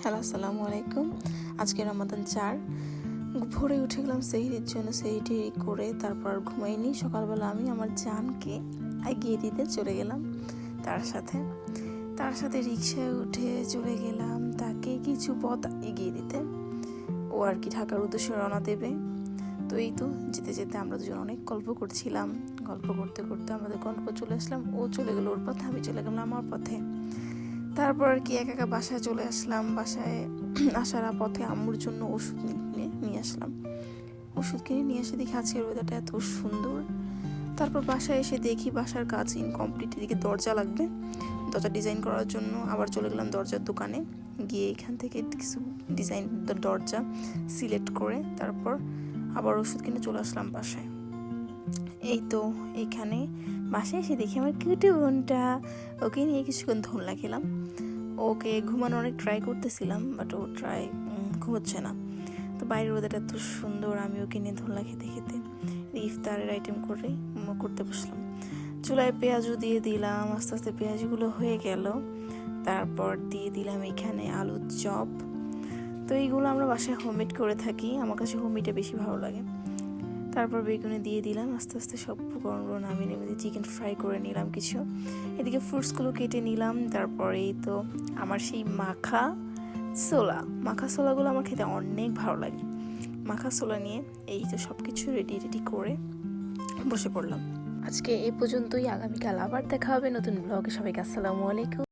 Hello, আসসালামু আলাইকুম। আজকে রমাদান 4। ভোরে উঠে গেলাম সেহরির জন্য। সেহরি করে তারপর ঘুমাইনি। সকালবেলা আমি আমার জানকে এগিয়ে দিতে চলে গেলাম তার সাথে রিক্সায় উঠে চলে গেলাম তাকে কিছু পথ এগিয়ে দিতে। ও আর কি ঢাকার উদ্দেশ্যে রওনা দেবে। তো এই তো যেতে যেতে আমরা দুজন অনেক গল্প করছিলাম। গল্প করতে করতে আমাদের গল্প চলে আসলাম। ও চলে গেল ওর পথে, আমি চলে গেলাম আমার পথে। তারপর আর কি একা বাসায় চলে আসলাম। বাসায় আসার পথে আম্মুর জন্য ওষুধ নিয়ে আসলাম। ওষুধ কিনে নিয়ে এসে দেখি আজকের ওয়েদারটা এত সুন্দর। তারপর বাসায় এসে দেখি বাসার কাজ ইনকমপ্লিট। এদিকে দরজা লাগবে, দরজা ডিজাইন করার জন্য আবার চলে গেলাম দরজার দোকানে। গিয়ে এখান থেকে কিছু ডিজাইন দরজা সিলেক্ট করে তারপর আবার ওষুধ কিনে চলে আসলাম বাসায়। এই তো এখানে বাসায় এসে দেখি আমার কিউটি বোনটা, ওকে নিয়ে কিছুক্ষণ ধোলনা খেলাম। ওকে ঘুমানো অনেক ট্রাই করতেছিলাম, বাট ও ঘুমোচ্ছে না। তো বাইরের ওয়েদারটা এত সুন্দর, আমি ওকে নিয়ে ধোলনা খেতে খেতে ইফতারের আইটেম করতে বসলাম। চুলায় পেঁয়াজও দিয়ে দিলাম। আস্তে আস্তে পেঁয়াজগুলো হয়ে গেল। তারপর দিয়ে দিলাম এখানে আলুর চপ। তো এইগুলো আমরা বাসায় হোমমেড করে থাকি, আমার কাছে হোমমেডটা বেশি ভালো লাগে। তারপর বেগুনে দিয়ে দিলাম। আস্তে আস্তে সব উপকরণগুলো নামিয়ে নেমে চিকেন ফ্রাই করে নিলাম কিছু। এদিকে ফ্রুটসগুলো কেটে নিলাম। তারপর এই তো আমার সেই মাখা ছোলাগুলো আমার খেতে অনেক ভালো লাগে। মাখা ছোলা নিয়ে এই তো সব কিছু রেডি করে বসে পড়লাম। আজকে এই পর্যন্তই। আগামীকাল আবার দেখা হবে নতুন ব্লগে। সবাইকে আসসালামু আলাইকুম।